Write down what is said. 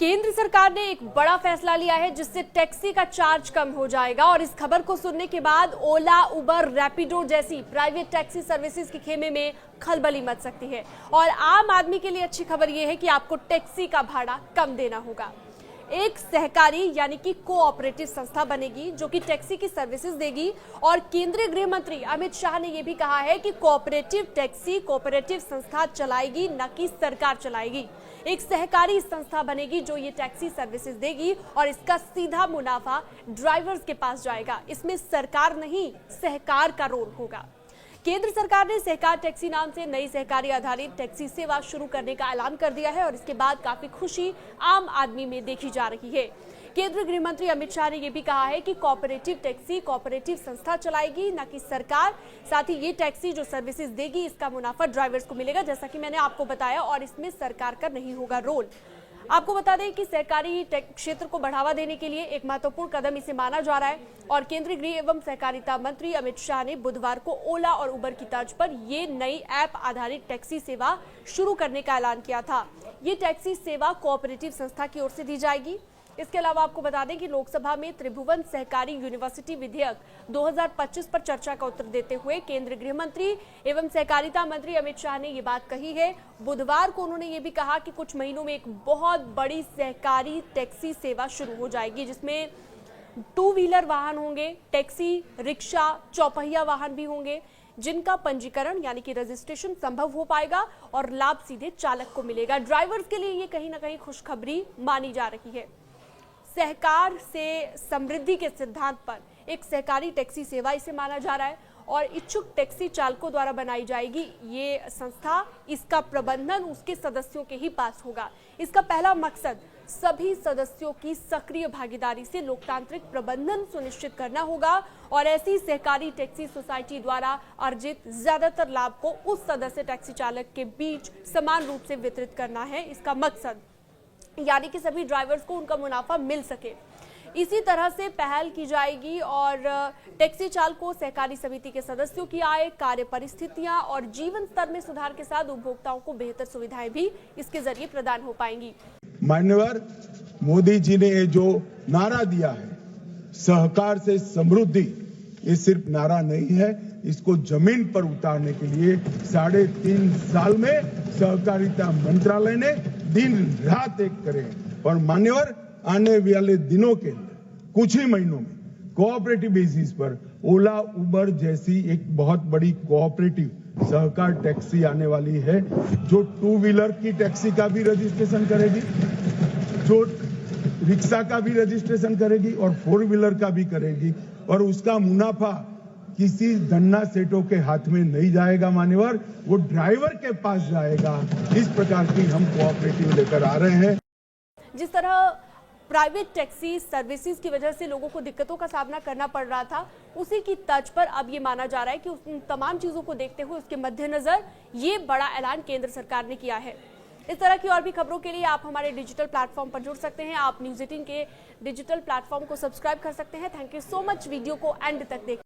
केंद्र सरकार ने एक बड़ा फैसला लिया है जिससे टैक्सी का चार्ज कम हो जाएगा और इस खबर को सुनने के बाद ओला, उबर, रैपिडो जैसी प्राइवेट टैक्सी सर्विसेज के खेमे में खलबली मच सकती है। और आम आदमी के लिए अच्छी खबर यह है कि आपको टैक्सी का भाड़ा कम देना होगा। एक सहकारी यानी कि कोऑपरेटिव संस्था बनेगी जो कि टैक्सी की सर्विसेज देगी। और केंद्रीय गृह मंत्री अमित शाह ने यह भी कहा है कि कोऑपरेटिव टैक्सी कोऑपरेटिव संस्था चलाएगी, न कि सरकार चलाएगी। एक सहकारी संस्था बनेगी जो ये टैक्सी सर्विसेज देगी और इसका सीधा मुनाफा ड्राइवर्स के पास जाएगा। इसमें सरकार नहीं, सहकार का रोल होगा। केंद्र सरकार ने सहकार टैक्सी नाम से नई सहकारी आधारित टैक्सी सेवा शुरू करने का ऐलान कर दिया है और इसके बाद काफी खुशी आम आदमी में देखी जा रही है। केंद्रीय गृह मंत्री अमित शाह ने यह भी कहा है कि कोऑपरेटिव टैक्सी कोऑपरेटिव संस्था चलाएगी, न कि सरकार। साथ ही ये टैक्सी जो सर्विसेज देगी इसका मुनाफा ड्राइवर्स को मिलेगा, जैसा कि मैंने आपको बताया, और इसमें सरकार का नहीं होगा रोल। आपको बता दें कि सहकारी क्षेत्र को बढ़ावा देने के लिए एक महत्वपूर्ण कदम इसे माना जा रहा है। और केंद्रीय गृह एवं सहकारिता मंत्री अमित शाह ने बुधवार को ओला और उबर की तर्ज पर ये नई ऐप आधारित टैक्सी सेवा शुरू करने का ऐलान किया था। ये टैक्सी सेवा कोऑपरेटिव संस्था की ओर से दी जाएगी। इसके अलावा आपको बता दें कि लोकसभा में त्रिभुवन सहकारी यूनिवर्सिटी विधेयक 2025 पर चर्चा का उत्तर देते हुए केंद्रीय गृह मंत्री एवं सहकारिता मंत्री अमित शाह ने ये बात कही है। बुधवार को उन्होंने ये भी कहा कि कुछ महीनों में एक बहुत बड़ी सहकारी टैक्सी सेवा शुरू हो जाएगी जिसमें 2 व्हीलर वाहन होंगे, टैक्सी, रिक्शा, चौपहिया वाहन भी होंगे जिनका पंजीकरण यानी कि रजिस्ट्रेशन संभव हो पाएगा और लाभ सीधे चालक को मिलेगा। ड्राइवर्स के लिए ये कहीं ना कहीं खुशखबरी मानी जा रही है। सहकार से समृद्धि के सिद्धांत पर एक सहकारी टैक्सी सेवा इसे माना जा रहा है और इच्छुक टैक्सी चालकों द्वारा बनाई जाएगी ये संस्था। इसका प्रबंधन उसके सदस्यों के ही पास होगा। इसका पहला मकसद सभी सदस्यों की सक्रिय भागीदारी से लोकतांत्रिक प्रबंधन सुनिश्चित करना होगा और ऐसी सहकारी टैक्सी सोसाइटी द्वारा अर्जित ज्यादातर लाभ को उस सदस्य टैक्सी चालक के बीच समान रूप से वितरित करना है इसका मकसद, यानी कि सभी ड्राइवर्स को उनका मुनाफा मिल सके। इसी तरह से पहल की जाएगी और टैक्सी चालकों, सहकारी समिति के सदस्यों की आय, कार्य परिस्थितियां और जीवन स्तर में सुधार के साथ उपभोक्ताओं को बेहतर सुविधाएं भी इसके जरिए प्रदान हो पाएंगी। मान्यवर मोदी जी ने जो नारा दिया है, सहकार से समृद्धि, ये सिर्फ नारा नहीं है, इसको जमीन पर उतारने के लिए 3.5 साल में सहकारिता मंत्रालय ने दिन रात एक करे। और मान्यवर आने वाले दिनों के अंदर कुछ ही महीनों में कोऑपरेटिव बेसिस पर ओला, उबर जैसी एक बहुत बड़ी कोऑपरेटिव सहकार टैक्सी आने वाली है जो 2 व्हीलर की टैक्सी का भी रजिस्ट्रेशन करेगी, जो रिक्शा का भी रजिस्ट्रेशन करेगी और 4 व्हीलर का भी करेगी। और उसका मुनाफा किसी धन्ना सेठों के हाथ में नहीं जाएगा मान्यवर, वो ड्राइवर के पास जाएगा। इस प्रकार की हम कोऑपरेटिव लेकर आ रहे हैं। जिस तरह प्राइवेट टैक्सी सर्विसेज की वजह से लोगों को दिक्कतों का सामना करना पड़ रहा था, उसी की तर्ज पर अब ये माना जा रहा है कि उन तमाम चीजों को देखते हुए उसके मद्देनजर ये बड़ा ऐलान केंद्र सरकार ने किया है। इस तरह की और भी खबरों के लिए आप हमारे डिजिटल प्लेटफॉर्म पर जुड़ सकते हैं। आप न्यूज़ 18 के डिजिटल प्लेटफॉर्म को सब्सक्राइब कर सकते हैं। Thank you so much video को एंड तक देख